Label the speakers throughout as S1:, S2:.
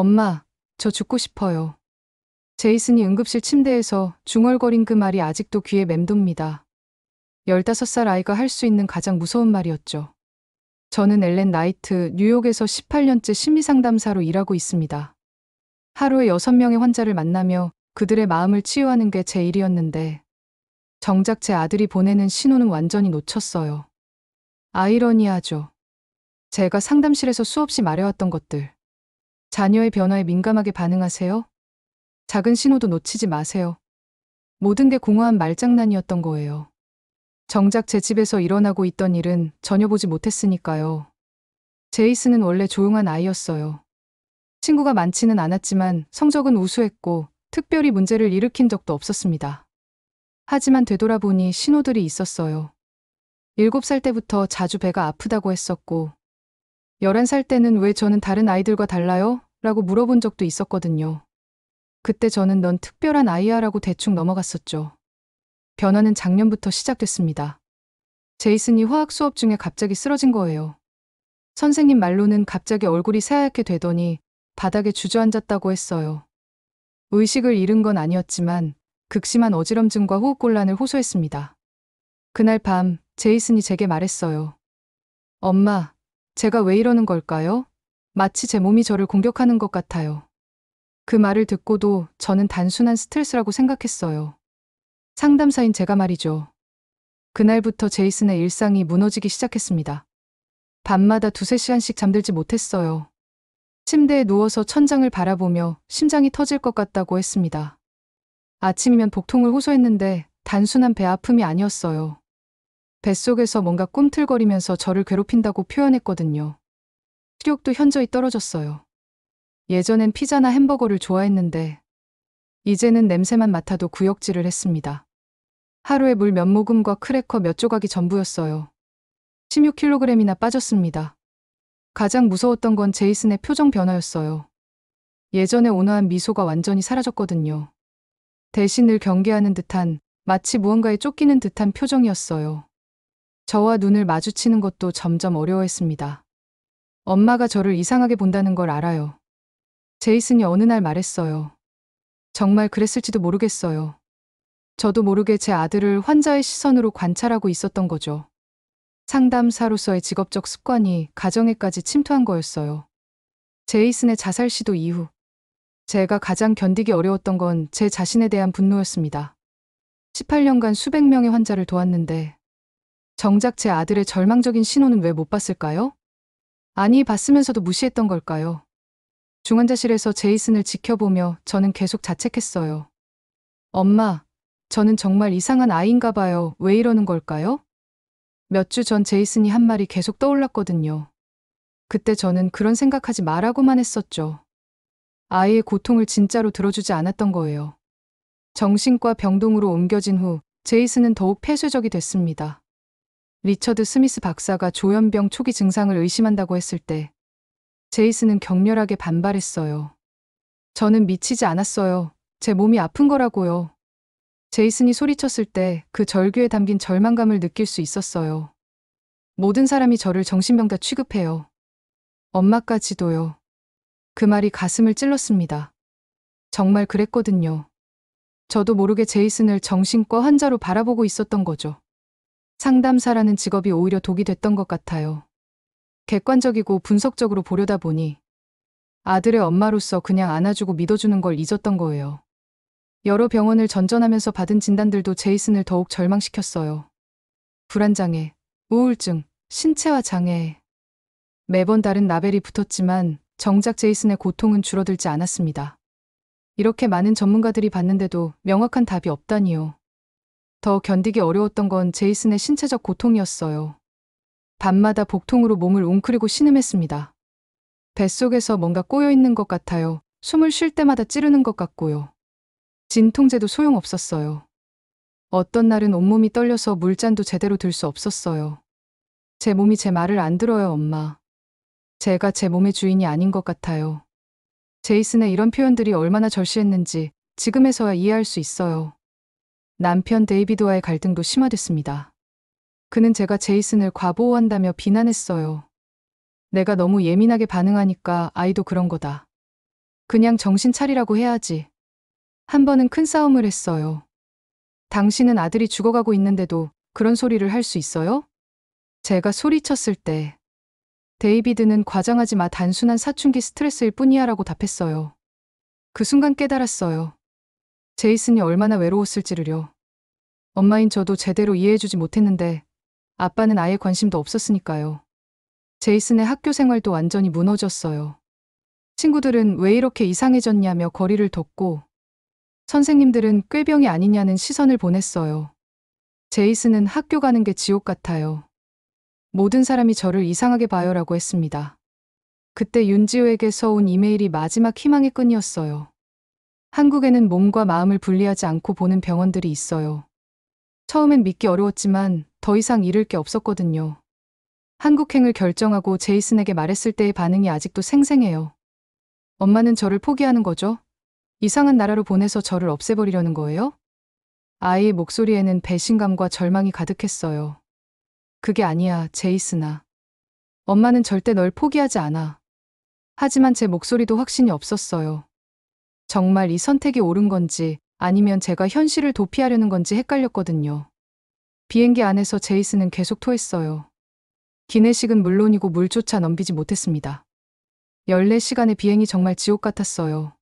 S1: 엄마, 저 죽고 싶어요. 제이슨이 응급실 침대에서 중얼거린 그 말이 아직도 귀에 맴돕니다. 15살 아이가 할 수 있는 가장 무서운 말이었죠. 저는 엘렌 나이트, 뉴욕에서 18년째 심리상담사로 일하고 있습니다. 하루에 6명의 환자를 만나며 그들의 마음을 치유하는 게 제 일이었는데, 정작 제 아들이 보내는 신호는 완전히 놓쳤어요. 아이러니하죠. 제가 상담실에서 수없이 말해왔던 것들. 자녀의 변화에 민감하게 반응하세요. 작은 신호도 놓치지 마세요. 모든 게 공허한 말장난이었던 거예요. 정작 제 집에서 일어나고 있던 일은 전혀 보지 못했으니까요. 제이슨은 원래 조용한 아이였어요. 친구가 많지는 않았지만 성적은 우수했고 특별히 문제를 일으킨 적도 없었습니다. 하지만 되돌아보니 신호들이 있었어요. 7살 때부터 자주 배가 아프다고 했었고, 11살 때는 왜 저는 다른 아이들과 달라요? 라고 물어본 적도 있었거든요. 그때 저는 넌 특별한 아이야 라고 대충 넘어갔었죠. 변화는 작년부터 시작됐습니다. 제이슨이 화학 수업 중에 갑자기 쓰러진 거예요. 선생님 말로는 갑자기 얼굴이 새하얗게 되더니 바닥에 주저앉았다고 했어요. 의식을 잃은 건 아니었지만 극심한 어지럼증과 호흡곤란을 호소했습니다. 그날 밤 제이슨이 제게 말했어요. 엄마, 제가 왜 이러는 걸까요? 마치 제 몸이 저를 공격하는 것 같아요. 그 말을 듣고도 저는 단순한 스트레스라고 생각했어요. 상담사인 제가 말이죠. 그날부터 제이슨의 일상이 무너지기 시작했습니다. 밤마다 2~3시간씩 잠들지 못했어요. 침대에 누워서 천장을 바라보며 심장이 터질 것 같다고 했습니다. 아침이면 복통을 호소했는데 단순한 배 아픔이 아니었어요. 뱃속에서 뭔가 꿈틀거리면서 저를 괴롭힌다고 표현했거든요. 식욕도 현저히 떨어졌어요. 예전엔 피자나 햄버거를 좋아했는데 이제는 냄새만 맡아도 구역질을 했습니다. 하루에 물 몇 모금과 크래커 몇 조각이 전부였어요. 16kg이나 빠졌습니다. 가장 무서웠던 건 제이슨의 표정 변화였어요. 예전에 온화한 미소가 완전히 사라졌거든요. 대신 늘 경계하는 듯한, 마치 무언가에 쫓기는 듯한 표정이었어요. 저와 눈을 마주치는 것도 점점 어려워했습니다. 엄마가 저를 이상하게 본다는 걸 알아요. 제이슨이 어느 날 말했어요. 정말 그랬을지도 모르겠어요. 저도 모르게 제 아들을 환자의 시선으로 관찰하고 있었던 거죠. 상담사로서의 직업적 습관이 가정에까지 침투한 거였어요. 제이슨의 자살 시도 이후 제가 가장 견디기 어려웠던 건 제 자신에 대한 분노였습니다. 18년간 수백 명의 환자를 도왔는데 정작 제 아들의 절망적인 신호는 왜 못 봤을까요? 아니, 봤으면서도 무시했던 걸까요? 중환자실에서 제이슨을 지켜보며 저는 계속 자책했어요. 엄마, 저는 정말 이상한 아이인가 봐요. 왜 이러는 걸까요? 몇 주 전 제이슨이 한 말이 계속 떠올랐거든요. 그때 저는 그런 생각하지 말라고만 했었죠. 아이의 고통을 진짜로 들어주지 않았던 거예요. 정신과 병동으로 옮겨진 후 제이슨은 더욱 폐쇄적이 됐습니다. 리처드 스미스 박사가 조현병 초기 증상을 의심한다고 했을 때 제이슨은 격렬하게 반발했어요. 저는 미치지 않았어요. 제 몸이 아픈 거라고요. 제이슨이 소리쳤을 때 그 절규에 담긴 절망감을 느낄 수 있었어요. 모든 사람이 저를 정신병자 취급해요. 엄마까지도요. 그 말이 가슴을 찔렀습니다. 정말 그랬거든요. 저도 모르게 제이슨을 정신과 환자로 바라보고 있었던 거죠. 상담사라는 직업이 오히려 독이 됐던 것 같아요. 객관적이고 분석적으로 보려다 보니 아들의 엄마로서 그냥 안아주고 믿어주는 걸 잊었던 거예요. 여러 병원을 전전하면서 받은 진단들도 제이슨을 더욱 절망시켰어요. 불안장애, 우울증, 신체화 장애. 매번 다른 라벨이 붙었지만 정작 제이슨의 고통은 줄어들지 않았습니다. 이렇게 많은 전문가들이 봤는데도 명확한 답이 없다니요. 더 견디기 어려웠던 건 제이슨의 신체적 고통이었어요. 밤마다 복통으로 몸을 웅크리고 신음했습니다. 뱃속에서 뭔가 꼬여있는 것 같아요. 숨을 쉴 때마다 찌르는 것 같고요. 진통제도 소용없었어요. 어떤 날은 온몸이 떨려서 물잔도 제대로 들 수 없었어요. 제 몸이 제 말을 안 들어요, 엄마. 제가 제 몸의 주인이 아닌 것 같아요. 제이슨의 이런 표현들이 얼마나 절실했는지 지금에서야 이해할 수 있어요. 남편 데이비드와의 갈등도 심화됐습니다. 그는 제가 제이슨을 과보호한다며 비난했어요. 내가 너무 예민하게 반응하니까 아이도 그런 거다. 그냥 정신 차리라고 해야지. 한 번은 큰 싸움을 했어요. 당신은 아들이 죽어가고 있는데도 그런 소리를 할 수 있어요? 제가 소리쳤을 때 데이비드는 과장하지 마, 단순한 사춘기 스트레스일 뿐이야 라고 답했어요. 그 순간 깨달았어요. 제이슨이 얼마나 외로웠을지를요. 엄마인 저도 제대로 이해해주지 못했는데 아빠는 아예 관심도 없었으니까요. 제이슨의 학교 생활도 완전히 무너졌어요. 친구들은 왜 이렇게 이상해졌냐며 거리를 뒀고 선생님들은 꾀병이 아니냐는 시선을 보냈어요. 제이슨은 학교 가는 게 지옥 같아요. 모든 사람이 저를 이상하게 봐요라고 했습니다. 그때 윤지호에게서 온 이메일이 마지막 희망의 끈이었어요. 한국에는 몸과 마음을 분리하지 않고 보는 병원들이 있어요. 처음엔 믿기 어려웠지만 더 이상 잃을 게 없었거든요. 한국행을 결정하고 제이슨에게 말했을 때의 반응이 아직도 생생해요. 엄마는 저를 포기하는 거죠? 이상한 나라로 보내서 저를 없애버리려는 거예요? 아이의 목소리에는 배신감과 절망이 가득했어요. 그게 아니야, 제이슨아. 엄마는 절대 널 포기하지 않아. 하지만 제 목소리도 확신이 없었어요. 정말 이 선택이 옳은 건지 아니면 제가 현실을 도피하려는 건지 헷갈렸거든요. 비행기 안에서 제이슨은 계속 토했어요. 기내식은 물론이고 물조차 넘기지 못했습니다. 14시간의 비행이 정말 지옥 같았어요.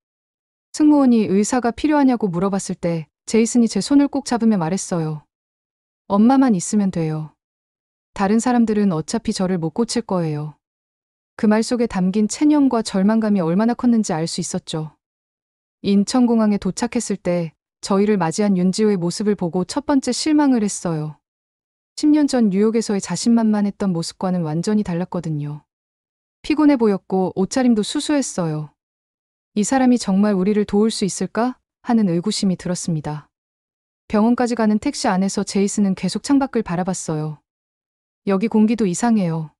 S1: 승무원이 의사가 필요하냐고 물어봤을 때 제이슨이 제 손을 꼭 잡으며 말했어요. 엄마만 있으면 돼요. 다른 사람들은 어차피 저를 못 고칠 거예요. 그 말 속에 담긴 체념과 절망감이 얼마나 컸는지 알 수 있었죠. 인천공항에 도착했을 때 저희를 맞이한 윤지호의 모습을 보고 첫 번째 실망을 했어요. 10년 전 뉴욕에서의 자신만만했던 모습과는 완전히 달랐거든요. 피곤해 보였고 옷차림도 수수했어요. 이 사람이 정말 우리를 도울 수 있을까? 하는 의구심이 들었습니다. 병원까지 가는 택시 안에서 제이슨은 계속 창밖을 바라봤어요. 여기 공기도 이상해요.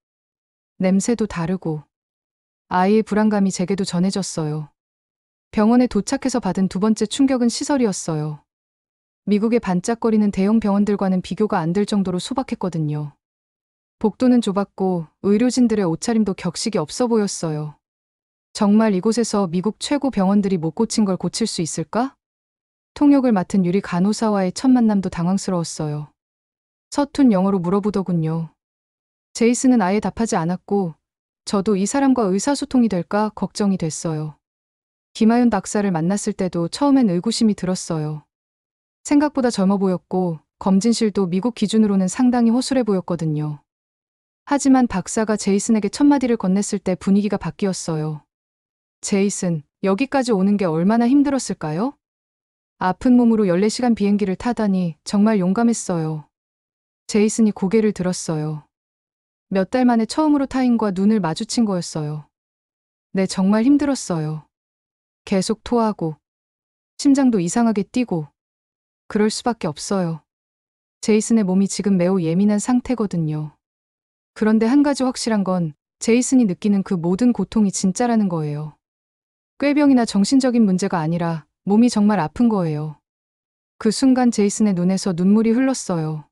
S1: 냄새도 다르고. 아이의 불안감이 제게도 전해졌어요. 병원에 도착해서 받은 두 번째 충격은 시설이었어요. 미국의 반짝거리는 대형 병원들과는 비교가 안 될 정도로 소박했거든요. 복도는 좁았고 의료진들의 옷차림도 격식이 없어 보였어요. 정말 이곳에서 미국 최고 병원들이 못 고친 걸 고칠 수 있을까? 통역을 맡은 유리 간호사와의 첫 만남도 당황스러웠어요. 서툰 영어로 물어보더군요. 제이슨은 아예 답하지 않았고 저도 이 사람과 의사소통이 될까 걱정이 됐어요. 김하윤 박사를 만났을 때도 처음엔 의구심이 들었어요. 생각보다 젊어 보였고 검진실도 미국 기준으로는 상당히 허술해 보였거든요. 하지만 박사가 제이슨에게 첫마디를 건넸을 때 분위기가 바뀌었어요. 제이슨, 여기까지 오는 게 얼마나 힘들었을까요? 아픈 몸으로 14시간 비행기를 타다니 정말 용감했어요. 제이슨이 고개를 들었어요. 몇 달 만에 처음으로 타인과 눈을 마주친 거였어요. 네, 정말 힘들었어요. 계속 토하고, 심장도 이상하게 뛰고, 그럴 수밖에 없어요. 제이슨의 몸이 지금 매우 예민한 상태거든요. 그런데 한 가지 확실한 건 제이슨이 느끼는 그 모든 고통이 진짜라는 거예요. 꾀병이나 정신적인 문제가 아니라 몸이 정말 아픈 거예요. 그 순간 제이슨의 눈에서 눈물이 흘렀어요.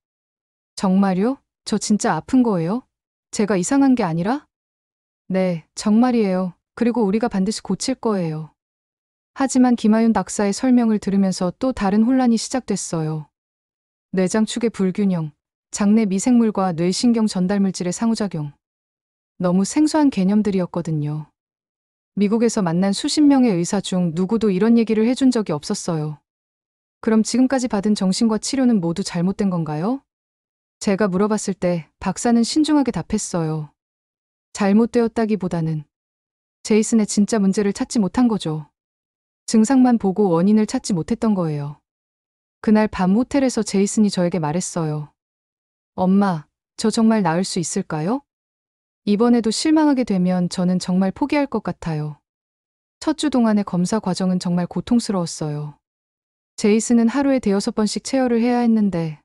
S1: 정말요? 저 진짜 아픈 거예요? 제가 이상한 게 아니라? 네, 정말이에요. 그리고 우리가 반드시 고칠 거예요. 하지만 김하윤 박사의 설명을 들으면서 또 다른 혼란이 시작됐어요. 뇌장 축의 불균형, 장내 미생물과 뇌신경 전달물질의 상호작용. 너무 생소한 개념들이었거든요. 미국에서 만난 수십 명의 의사 중 누구도 이런 얘기를 해준 적이 없었어요. 그럼 지금까지 받은 정신과 치료는 모두 잘못된 건가요? 제가 물어봤을 때 박사는 신중하게 답했어요. 잘못되었다기보다는 제이슨의 진짜 문제를 찾지 못한 거죠. 증상만 보고 원인을 찾지 못했던 거예요. 그날 밤 호텔에서 제이슨이 저에게 말했어요. 엄마, 저 정말 나을 수 있을까요? 이번에도 실망하게 되면 저는 정말 포기할 것 같아요. 첫 주 동안의 검사 과정은 정말 고통스러웠어요. 제이슨은 하루에 5번씩 체열을 해야 했는데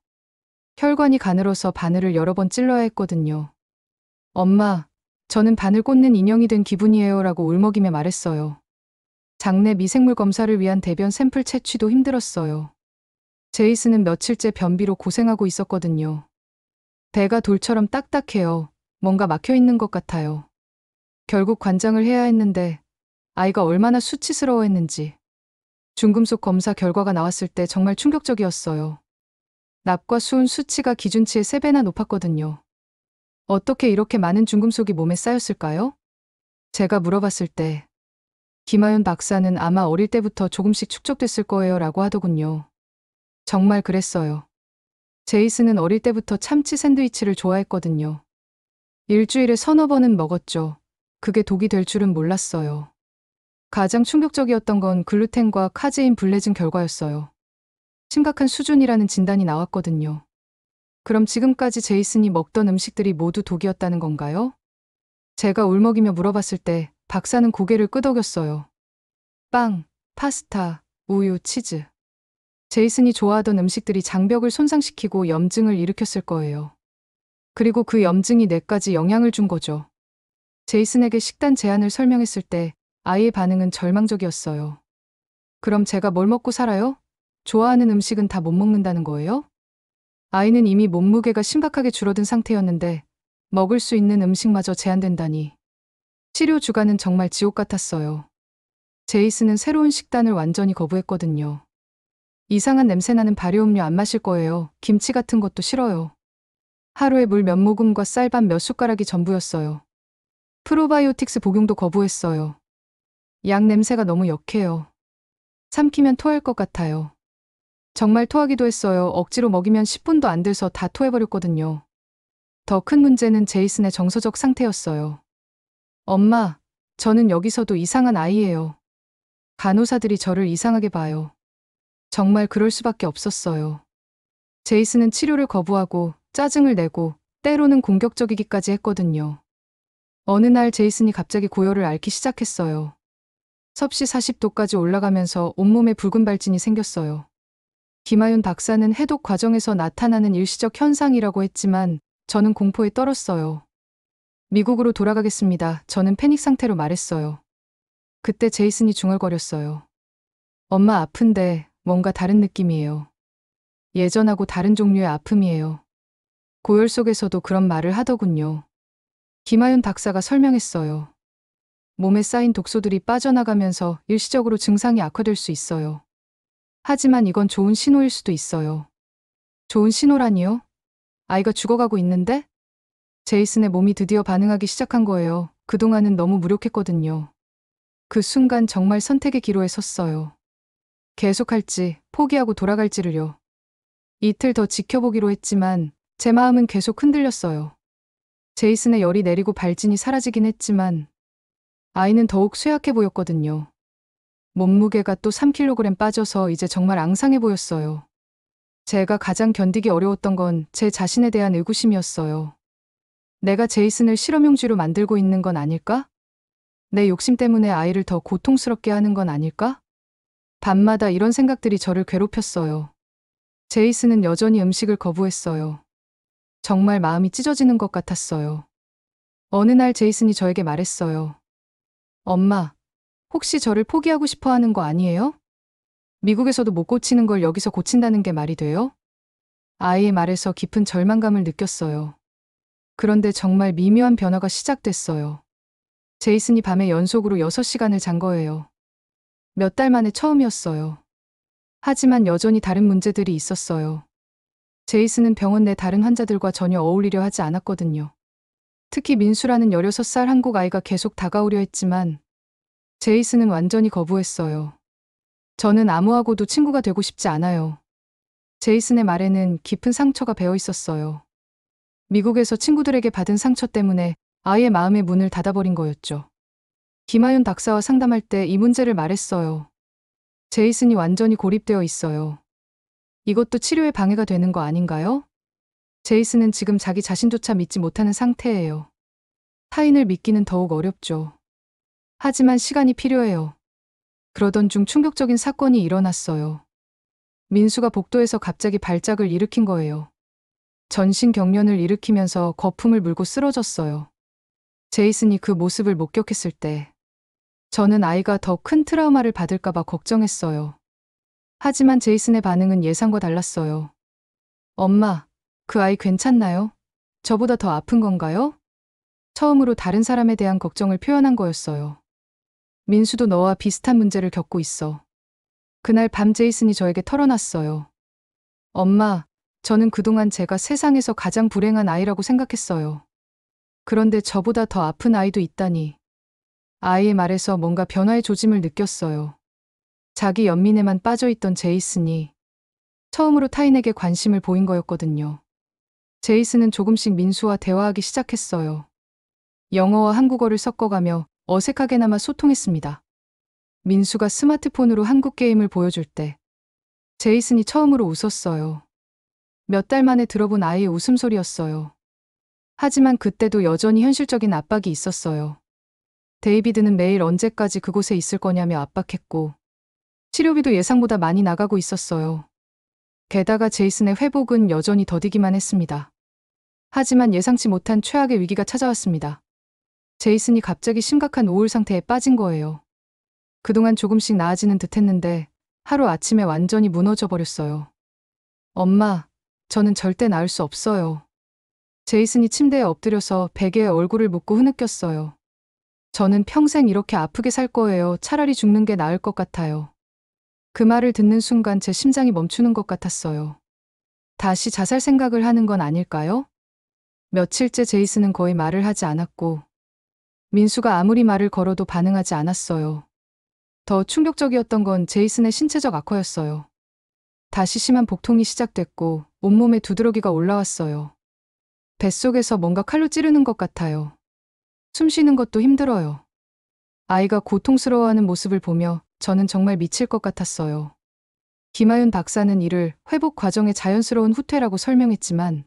S1: 혈관이 가늘어서 바늘을 여러 번 찔러야 했거든요. 엄마, 저는 바늘 꽂는 인형이 된 기분이에요 라고 울먹이며 말했어요. 장내 미생물 검사를 위한 대변 샘플 채취도 힘들었어요. 제이슨은 며칠째 변비로 고생하고 있었거든요. 배가 돌처럼 딱딱해요. 뭔가 막혀 있는 것 같아요. 결국 관장을 해야 했는데 아이가 얼마나 수치스러워했는지. 중금속 검사 결과가 나왔을 때 정말 충격적이었어요. 납과 수은 수치가 기준치의 3배나 높았거든요. 어떻게 이렇게 많은 중금속이 몸에 쌓였을까요? 제가 물어봤을 때 김하윤 박사는 아마 어릴 때부터 조금씩 축적됐을 거예요 라고 하더군요. 정말 그랬어요. 제이슨은 어릴 때부터 참치 샌드위치를 좋아했거든요. 일주일에 서너 번은 먹었죠. 그게 독이 될 줄은 몰랐어요. 가장 충격적이었던 건 글루텐과 카제인 불내증 결과였어요. 심각한 수준이라는 진단이 나왔거든요. 그럼 지금까지 제이슨이 먹던 음식들이 모두 독이었다는 건가요? 제가 울먹이며 물어봤을 때 박사는 고개를 끄덕였어요. 빵, 파스타, 우유, 치즈. 제이슨이 좋아하던 음식들이 장벽을 손상시키고 염증을 일으켰을 거예요. 그리고 그 염증이 뇌까지 영향을 준 거죠. 제이슨에게 식단 제한을 설명했을 때 아이의 반응은 절망적이었어요. 그럼 제가 뭘 먹고 살아요? 좋아하는 음식은 다 못 먹는다는 거예요? 아이는 이미 몸무게가 심각하게 줄어든 상태였는데 먹을 수 있는 음식마저 제한된다니. 치료 주간은 정말 지옥 같았어요. 제이슨은 새로운 식단을 완전히 거부했거든요. 이상한 냄새나는 발효음료 안 마실 거예요. 김치 같은 것도 싫어요. 하루에 물 몇 모금과 쌀밥 몇 숟가락이 전부였어요. 프로바이오틱스 복용도 거부했어요. 약 냄새가 너무 역해요. 삼키면 토할 것 같아요. 정말 토하기도 했어요. 억지로 먹이면 10분도 안 돼서 다 토해버렸거든요. 더 큰 문제는 제이슨의 정서적 상태였어요. 엄마, 저는 여기서도 이상한 아이예요. 간호사들이 저를 이상하게 봐요. 정말 그럴 수밖에 없었어요. 제이슨은 치료를 거부하고 짜증을 내고 때로는 공격적이기까지 했거든요. 어느 날 제이슨이 갑자기 고열을 앓기 시작했어요. 섭씨 40도까지 올라가면서 온몸에 붉은 발진이 생겼어요. 김하윤 박사는 해독 과정에서 나타나는 일시적 현상이라고 했지만 저는 공포에 떨었어요. 미국으로 돌아가겠습니다. 저는 패닉 상태로 말했어요. 그때 제이슨이 중얼거렸어요. 엄마 아픈데 뭔가 다른 느낌이에요. 예전하고 다른 종류의 아픔이에요. 고열 속에서도 그런 말을 하더군요. 김하윤 박사가 설명했어요. 몸에 쌓인 독소들이 빠져나가면서 일시적으로 증상이 악화될 수 있어요. 하지만 이건 좋은 신호일 수도 있어요. 좋은 신호라니요? 아이가 죽어가고 있는데? 제이슨의 몸이 드디어 반응하기 시작한 거예요. 그동안은 너무 무력했거든요. 그 순간 정말 선택의 기로에 섰어요. 계속할지, 포기하고 돌아갈지를요. 이틀 더 지켜보기로 했지만 제 마음은 계속 흔들렸어요. 제이슨의 열이 내리고 발진이 사라지긴 했지만 아이는 더욱 쇠약해 보였거든요. 몸무게가 또 3kg 빠져서 이제 정말 앙상해 보였어요. 제가 가장 견디기 어려웠던 건 제 자신에 대한 의구심이었어요. 내가 제이슨을 실험용쥐로 만들고 있는 건 아닐까? 내 욕심 때문에 아이를 더 고통스럽게 하는 건 아닐까? 밤마다 이런 생각들이 저를 괴롭혔어요. 제이슨은 여전히 음식을 거부했어요. 정말 마음이 찢어지는 것 같았어요. 어느 날 제이슨이 저에게 말했어요. 엄마, 혹시 저를 포기하고 싶어 하는 거 아니에요? 미국에서도 못 고치는 걸 여기서 고친다는 게 말이 돼요? 아이의 말에서 깊은 절망감을 느꼈어요. 그런데 정말 미묘한 변화가 시작됐어요. 제이슨이 밤에 연속으로 6시간을 잔 거예요. 몇 달 만에 처음이었어요. 하지만 여전히 다른 문제들이 있었어요. 제이슨은 병원 내 다른 환자들과 전혀 어울리려 하지 않았거든요. 특히 민수라는 16살 한국 아이가 계속 다가오려 했지만 제이슨은 완전히 거부했어요. 저는 아무하고도 친구가 되고 싶지 않아요. 제이슨의 말에는 깊은 상처가 배어 있었어요. 미국에서 친구들에게 받은 상처 때문에 아이의 마음의 문을 닫아버린 거였죠. 김하윤 박사와 상담할 때 이 문제를 말했어요. 제이슨이 완전히 고립되어 있어요. 이것도 치료에 방해가 되는 거 아닌가요? 제이슨은 지금 자기 자신조차 믿지 못하는 상태예요. 타인을 믿기는 더욱 어렵죠. 하지만 시간이 필요해요. 그러던 중 충격적인 사건이 일어났어요. 민수가 복도에서 갑자기 발작을 일으킨 거예요. 전신 경련을 일으키면서 거품을 물고 쓰러졌어요. 제이슨이 그 모습을 목격했을 때 저는 아이가 더 큰 트라우마를 받을까 봐 걱정했어요. 하지만 제이슨의 반응은 예상과 달랐어요. 엄마, 그 아이 괜찮나요? 저보다 더 아픈 건가요? 처음으로 다른 사람에 대한 걱정을 표현한 거였어요. 민수도 너와 비슷한 문제를 겪고 있어. 그날 밤 제이슨이 저에게 털어놨어요. 엄마, 저는 그동안 제가 세상에서 가장 불행한 아이라고 생각했어요. 그런데 저보다 더 아픈 아이도 있다니. 아이의 말에서 뭔가 변화의 조짐을 느꼈어요. 자기 연민에만 빠져있던 제이슨이 처음으로 타인에게 관심을 보인 거였거든요. 제이슨은 조금씩 민수와 대화하기 시작했어요. 영어와 한국어를 섞어가며 어색하게나마 소통했습니다. 민수가 스마트폰으로 한국 게임을 보여줄 때 제이슨이 처음으로 웃었어요. 몇 달 만에 들어본 아이의 웃음소리였어요. 하지만 그때도 여전히 현실적인 압박이 있었어요. 데이비드는 매일 언제까지 그곳에 있을 거냐며 압박했고 치료비도 예상보다 많이 나가고 있었어요. 게다가 제이슨의 회복은 여전히 더디기만 했습니다. 하지만 예상치 못한 최악의 위기가 찾아왔습니다. 제이슨이 갑자기 심각한 우울 상태에 빠진 거예요. 그동안 조금씩 나아지는 듯 했는데 하루 아침에 완전히 무너져 버렸어요. 엄마, 저는 절대 나을 수 없어요. 제이슨이 침대에 엎드려서 베개에 얼굴을 묻고 흐느꼈어요. 저는 평생 이렇게 아프게 살 거예요. 차라리 죽는 게 나을 것 같아요. 그 말을 듣는 순간 제 심장이 멈추는 것 같았어요. 다시 자살 생각을 하는 건 아닐까요? 며칠째 제이슨은 거의 말을 하지 않았고 민수가 아무리 말을 걸어도 반응하지 않았어요. 더 충격적이었던 건 제이슨의 신체적 악화였어요. 다시 심한 복통이 시작됐고 온몸에 두드러기가 올라왔어요. 뱃속에서 뭔가 칼로 찌르는 것 같아요. 숨 쉬는 것도 힘들어요. 아이가 고통스러워하는 모습을 보며 저는 정말 미칠 것 같았어요. 김하윤 박사는 이를 회복 과정의 자연스러운 후퇴라고 설명했지만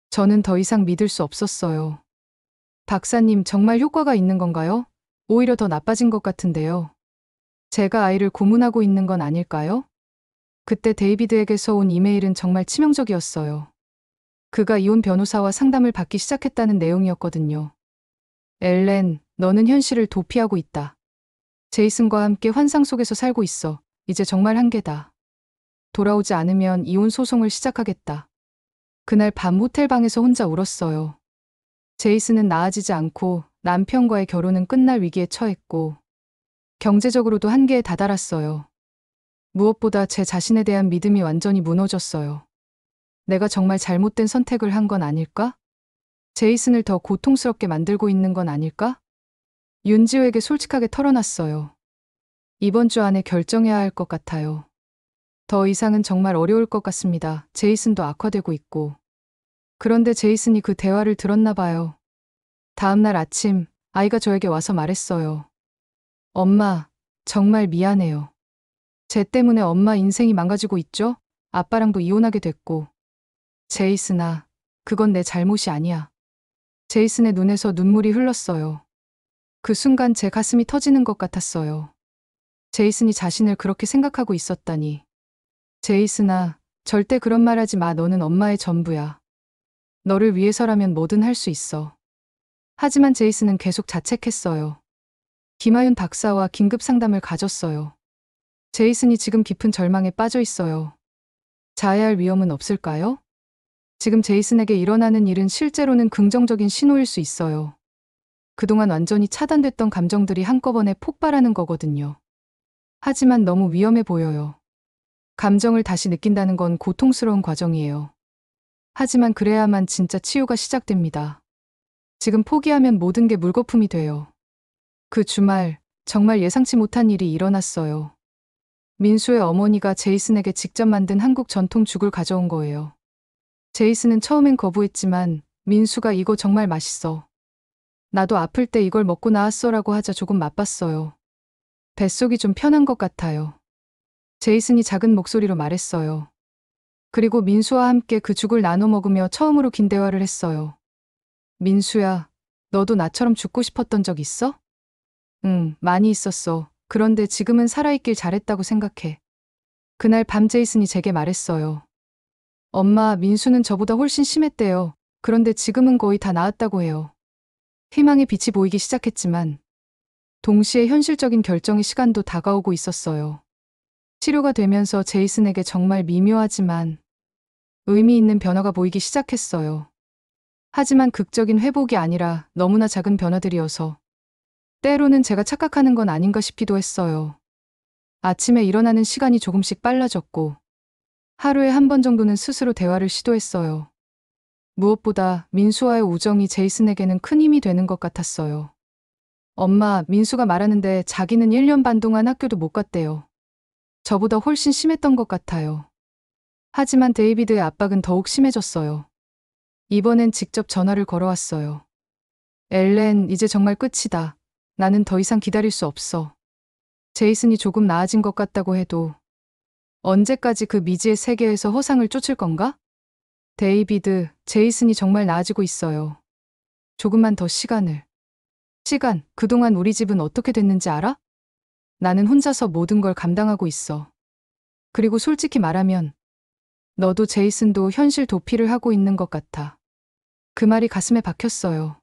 S1: 저는 더 이상 믿을 수 없었어요. 박사님, 정말 효과가 있는 건가요? 오히려 더 나빠진 것 같은데요. 제가 아이를 고문하고 있는 건 아닐까요? 그때 데이비드에게서 온 이메일은 정말 치명적이었어요. 그가 이혼 변호사와 상담을 받기 시작했다는 내용이었거든요. 엘렌, 너는 현실을 도피하고 있다. 제이슨과 함께 환상 속에서 살고 있어. 이제 정말 한계다. 돌아오지 않으면 이혼 소송을 시작하겠다. 그날 밤 호텔방에서 혼자 울었어요. 제이슨은 나아지지 않고 남편과의 결혼은 끝날 위기에 처했고 경제적으로도 한계에 다다랐어요. 무엇보다 제 자신에 대한 믿음이 완전히 무너졌어요. 내가 정말 잘못된 선택을 한 건 아닐까? 제이슨을 더 고통스럽게 만들고 있는 건 아닐까? 윤지호에게 솔직하게 털어놨어요. 이번 주 안에 결정해야 할 것 같아요. 더 이상은 정말 어려울 것 같습니다. 제이슨도 악화되고 있고. 그런데 제이슨이 그 대화를 들었나 봐요. 다음 날 아침 아이가 저에게 와서 말했어요. 엄마, 정말 미안해요. 쟤 때문에 엄마 인생이 망가지고 있죠? 아빠랑도 이혼하게 됐고. 제이슨아, 그건 내 잘못이 아니야. 제이슨의 눈에서 눈물이 흘렀어요. 그 순간 제 가슴이 터지는 것 같았어요. 제이슨이 자신을 그렇게 생각하고 있었다니. 제이슨아, 절대 그런 말 하지 마. 너는 엄마의 전부야. 너를 위해서라면 뭐든 할 수 있어. 하지만 제이슨은 계속 자책했어요. 김하윤 박사와 긴급 상담을 가졌어요. 제이슨이 지금 깊은 절망에 빠져 있어요. 자해할 위험은 없을까요? 지금 제이슨에게 일어나는 일은 실제로는 긍정적인 신호일 수 있어요. 그동안 완전히 차단됐던 감정들이 한꺼번에 폭발하는 거거든요. 하지만 너무 위험해 보여요. 감정을 다시 느낀다는 건 고통스러운 과정이에요. 하지만 그래야만 진짜 치유가 시작됩니다. 지금 포기하면 모든 게 물거품이 돼요. 그 주말 정말 예상치 못한 일이 일어났어요. 민수의 어머니가 제이슨에게 직접 만든 한국 전통 죽을 가져온 거예요. 제이슨은 처음엔 거부했지만 민수가 이거 정말 맛있어. 나도 아플 때 이걸 먹고 나았어라고 하자 조금 맛봤어요. 뱃속이 좀 편한 것 같아요. 제이슨이 작은 목소리로 말했어요. 그리고 민수와 함께 그 죽을 나눠 먹으며 처음으로 긴 대화를 했어요. 민수야, 너도 나처럼 죽고 싶었던 적 있어? 응, 많이 있었어. 그런데 지금은 살아있길 잘했다고 생각해. 그날 밤 제이슨이 제게 말했어요. 엄마, 민수는 저보다 훨씬 심했대요. 그런데 지금은 거의 다 나았다고 해요. 희망의 빛이 보이기 시작했지만 동시에 현실적인 결정의 시간도 다가오고 있었어요. 치료가 되면서 제이슨에게 정말 미묘하지만 의미 있는 변화가 보이기 시작했어요. 하지만 극적인 회복이 아니라 너무나 작은 변화들이어서 때로는 제가 착각하는 건 아닌가 싶기도 했어요. 아침에 일어나는 시간이 조금씩 빨라졌고, 하루에 한 번 정도는 스스로 대화를 시도했어요. 무엇보다 민수와의 우정이 제이슨에게는 큰 힘이 되는 것 같았어요. 엄마, 민수가 말하는데 자기는 1년 반 동안 학교도 못 갔대요. 저보다 훨씬 심했던 것 같아요. 하지만 데이비드의 압박은 더욱 심해졌어요. 이번엔 직접 전화를 걸어왔어요. 엘렌, 이제 정말 끝이다. 나는 더 이상 기다릴 수 없어. 제이슨이 조금 나아진 것 같다고 해도 언제까지 그 미지의 세계에서 허상을 쫓을 건가? 데이비드, 제이슨이 정말 나아지고 있어요. 조금만 더 시간을. 시간, 그동안 우리 집은 어떻게 됐는지 알아? 나는 혼자서 모든 걸 감당하고 있어. 그리고 솔직히 말하면 너도 제이슨도 현실 도피를 하고 있는 것 같아. 그 말이 가슴에 박혔어요.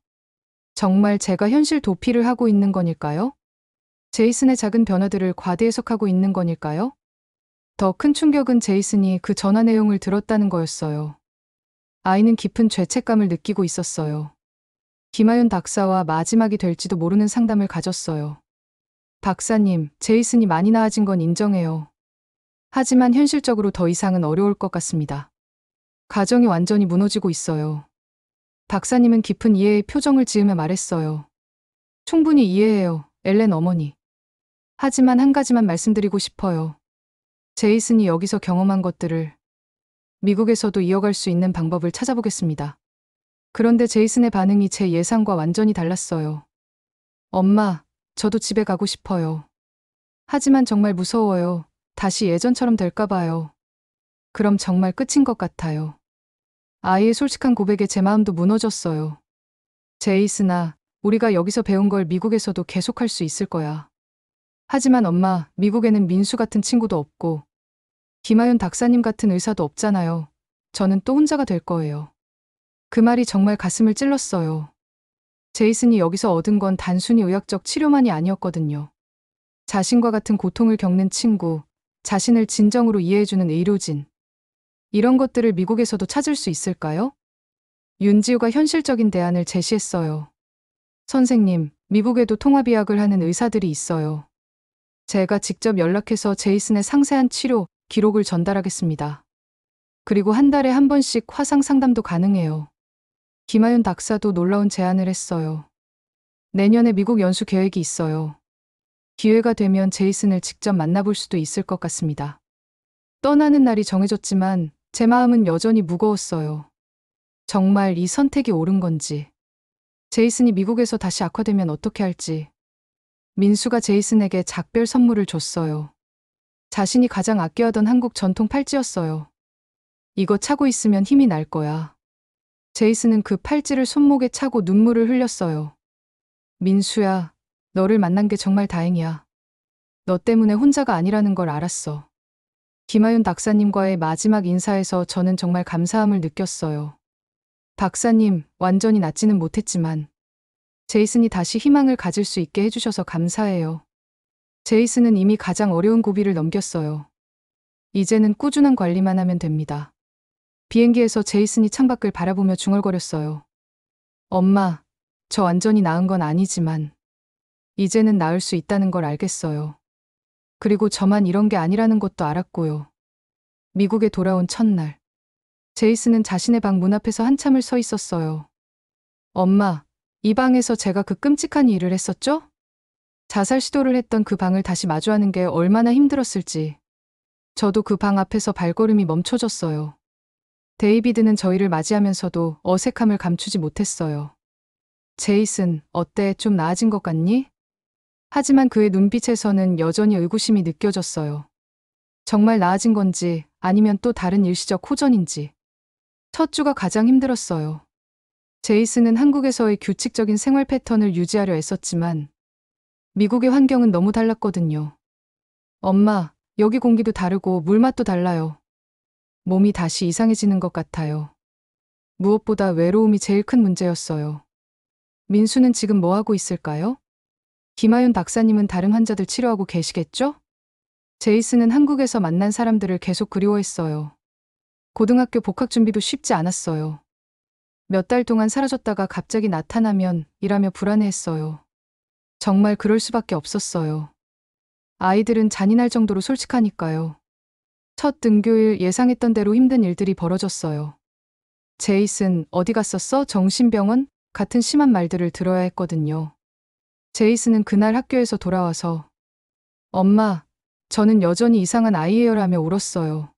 S1: 정말 제가 현실 도피를 하고 있는 건일까요? 제이슨의 작은 변화들을 과대 해석하고 있는 건일까요? 더 큰 충격은 제이슨이 그 전화 내용을 들었다는 거였어요. 아이는 깊은 죄책감을 느끼고 있었어요. 김하윤 박사와 마지막이 될지도 모르는 상담을 가졌어요. 박사님, 제이슨이 많이 나아진 건 인정해요. 하지만 현실적으로 더 이상은 어려울 것 같습니다. 가정이 완전히 무너지고 있어요. 박사님은 깊은 이해의 표정을 지으며 말했어요. 충분히 이해해요, 엘렌 어머니. 하지만 한 가지만 말씀드리고 싶어요. 제이슨이 여기서 경험한 것들을 미국에서도 이어갈 수 있는 방법을 찾아보겠습니다. 그런데 제이슨의 반응이 제 예상과 완전히 달랐어요. 엄마, 저도 집에 가고 싶어요. 하지만 정말 무서워요. 다시 예전처럼 될까 봐요. 그럼 정말 끝인 것 같아요. 아이의 솔직한 고백에 제 마음도 무너졌어요. 제이슨아, 우리가 여기서 배운 걸 미국에서도 계속할 수 있을 거야. 하지만 엄마, 미국에는 민수 같은 친구도 없고 김하윤 박사님 같은 의사도 없잖아요. 저는 또 혼자가 될 거예요. 그 말이 정말 가슴을 찔렀어요. 제이슨이 여기서 얻은 건 단순히 의학적 치료만이 아니었거든요. 자신과 같은 고통을 겪는 친구, 자신을 진정으로 이해해주는 의료진. 이런 것들을 미국에서도 찾을 수 있을까요? 윤지우가 현실적인 대안을 제시했어요. 선생님, 미국에도 통합의학을 하는 의사들이 있어요. 제가 직접 연락해서 제이슨의 상세한 치료 기록을 전달하겠습니다. 그리고 한 달에 한 번씩 화상 상담도 가능해요. 김하윤 박사도 놀라운 제안을 했어요. 내년에 미국 연수 계획이 있어요. 기회가 되면 제이슨을 직접 만나볼 수도 있을 것 같습니다. 떠나는 날이 정해졌지만 제 마음은 여전히 무거웠어요. 정말 이 선택이 옳은 건지. 제이슨이 미국에서 다시 악화되면 어떻게 할지. 민수가 제이슨에게 작별 선물을 줬어요. 자신이 가장 아껴하던 한국 전통 팔찌였어요. 이거 차고 있으면 힘이 날 거야. 제이슨은 그 팔찌를 손목에 차고 눈물을 흘렸어요. 민수야, 너를 만난 게 정말 다행이야. 너 때문에 혼자가 아니라는 걸 알았어. 김하윤 박사님과의 마지막 인사에서 저는 정말 감사함을 느꼈어요. 박사님, 완전히 낫지는 못했지만 제이슨이 다시 희망을 가질 수 있게 해주셔서 감사해요. 제이슨은 이미 가장 어려운 고비를 넘겼어요. 이제는 꾸준한 관리만 하면 됩니다. 비행기에서 제이슨이 창밖을 바라보며 중얼거렸어요. 엄마, 저 완전히 나은 건 아니지만 이제는 나을 수 있다는 걸 알겠어요. 그리고 저만 이런 게 아니라는 것도 알았고요. 미국에 돌아온 첫날, 제이슨은 자신의 방 문 앞에서 한참을 서 있었어요. 엄마, 이 방에서 제가 그 끔찍한 일을 했었죠? 자살 시도를 했던 그 방을 다시 마주하는 게 얼마나 힘들었을지. 저도 그 방 앞에서 발걸음이 멈춰졌어요. 데이비드는 저희를 맞이하면서도 어색함을 감추지 못했어요. 제이슨, 어때? 좀 나아진 것 같니? 하지만 그의 눈빛에서는 여전히 의구심이 느껴졌어요. 정말 나아진 건지 아니면 또 다른 일시적 호전인지. 첫 주가 가장 힘들었어요. 제이슨은 한국에서의 규칙적인 생활 패턴을 유지하려 애썼지만 미국의 환경은 너무 달랐거든요. 엄마, 여기 공기도 다르고 물맛도 달라요. 몸이 다시 이상해지는 것 같아요. 무엇보다 외로움이 제일 큰 문제였어요. 민수는 지금 뭐 하고 있을까요? 김하윤 박사님은 다른 환자들 치료하고 계시겠죠? 제이슨은 한국에서 만난 사람들을 계속 그리워했어요. 고등학교 복학 준비도 쉽지 않았어요. 몇 달 동안 사라졌다가 갑자기 나타나면 이라며 불안해했어요. 정말 그럴 수밖에 없었어요. 아이들은 잔인할 정도로 솔직하니까요. 첫 등교일 예상했던 대로 힘든 일들이 벌어졌어요. 제이슨, 어디 갔었어? 정신병원? 같은 심한 말들을 들어야 했거든요. 제이슨은 그날 학교에서 돌아와서 엄마, 저는 여전히 이상한 아이예요라며 울었어요.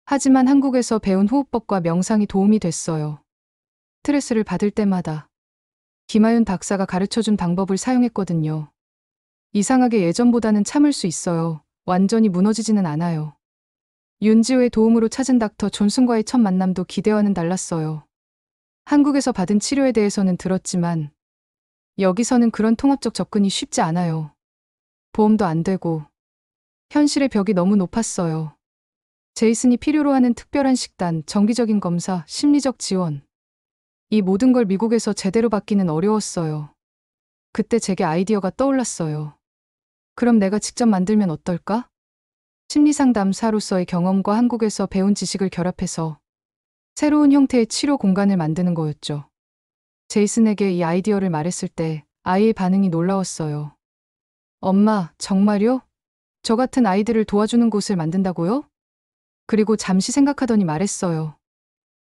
S1: 하지만 한국에서 배운 호흡법과 명상이 도움이 됐어요. 스트레스를 받을 때마다 김하윤 박사가 가르쳐준 방법을 사용했거든요. 이상하게 예전보다는 참을 수 있어요. 완전히 무너지지는 않아요. 윤지호의 도움으로 찾은 닥터 존슨과의 첫 만남도 기대와는 달랐어요. 한국에서 받은 치료에 대해서는 들었지만 여기서는 그런 통합적 접근이 쉽지 않아요. 보험도 안 되고 현실의 벽이 너무 높았어요. 제이슨이 필요로 하는 특별한 식단, 정기적인 검사, 심리적 지원. 이 모든 걸 미국에서 제대로 받기는 어려웠어요. 그때 제게 아이디어가 떠올랐어요. 그럼 내가 직접 만들면 어떨까? 심리상담사로서의 경험과 한국에서 배운 지식을 결합해서 새로운 형태의 치료 공간을 만드는 거였죠. 제이슨에게 이 아이디어를 말했을 때 아이의 반응이 놀라웠어요. 엄마, 정말요? 저 같은 아이들을 도와주는 곳을 만든다고요? 그리고 잠시 생각하더니 말했어요.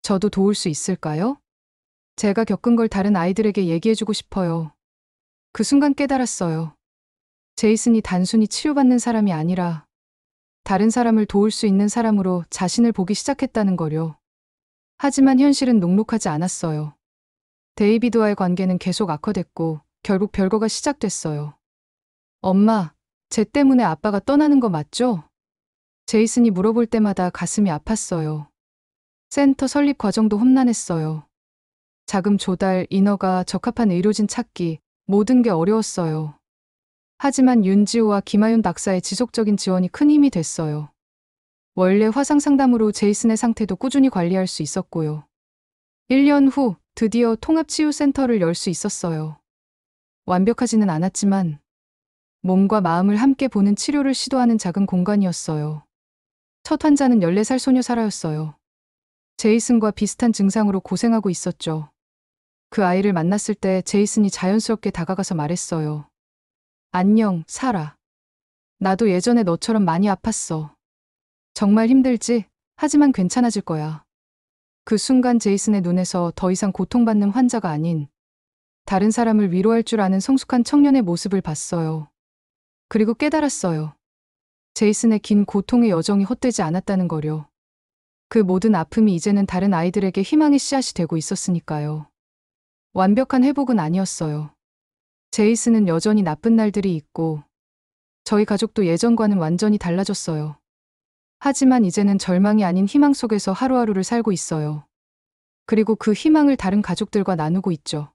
S1: 저도 도울 수 있을까요? 제가 겪은 걸 다른 아이들에게 얘기해주고 싶어요. 그 순간 깨달았어요. 제이슨이 단순히 치료받는 사람이 아니라 다른 사람을 도울 수 있는 사람으로 자신을 보기 시작했다는 거요. 하지만 현실은 녹록하지 않았어요. 데이비드와의 관계는 계속 악화됐고 결국 별거가 시작됐어요. 엄마, 쟤 때문에 아빠가 떠나는 거 맞죠? 제이슨이 물어볼 때마다 가슴이 아팠어요. 센터 설립 과정도 험난했어요. 자금 조달, 인허가, 적합한 의료진 찾기, 모든 게 어려웠어요. 하지만 윤지호와 김하윤 박사의 지속적인 지원이 큰 힘이 됐어요. 원래 화상 상담으로 제이슨의 상태도 꾸준히 관리할 수 있었고요. 1년 후 드디어 통합치유센터를 열 수 있었어요. 완벽하지는 않았지만 몸과 마음을 함께 보는 치료를 시도하는 작은 공간이었어요. 첫 환자는 14살 소녀 사라였어요. 제이슨과 비슷한 증상으로 고생하고 있었죠. 그 아이를 만났을 때 제이슨이 자연스럽게 다가가서 말했어요. 안녕, 사라. 나도 예전에 너처럼 많이 아팠어. 정말 힘들지? 하지만 괜찮아질 거야. 그 순간 제이슨의 눈에서 더 이상 고통받는 환자가 아닌 다른 사람을 위로할 줄 아는 성숙한 청년의 모습을 봤어요. 그리고 깨달았어요. 제이슨의 긴 고통의 여정이 헛되지 않았다는 거요. 그 모든 아픔이 이제는 다른 아이들에게 희망의 씨앗이 되고 있었으니까요. 완벽한 회복은 아니었어요. 제이슨은 여전히 나쁜 날들이 있고 저희 가족도 예전과는 완전히 달라졌어요. 하지만 이제는 절망이 아닌 희망 속에서 하루하루를 살고 있어요. 그리고 그 희망을 다른 가족들과 나누고 있죠.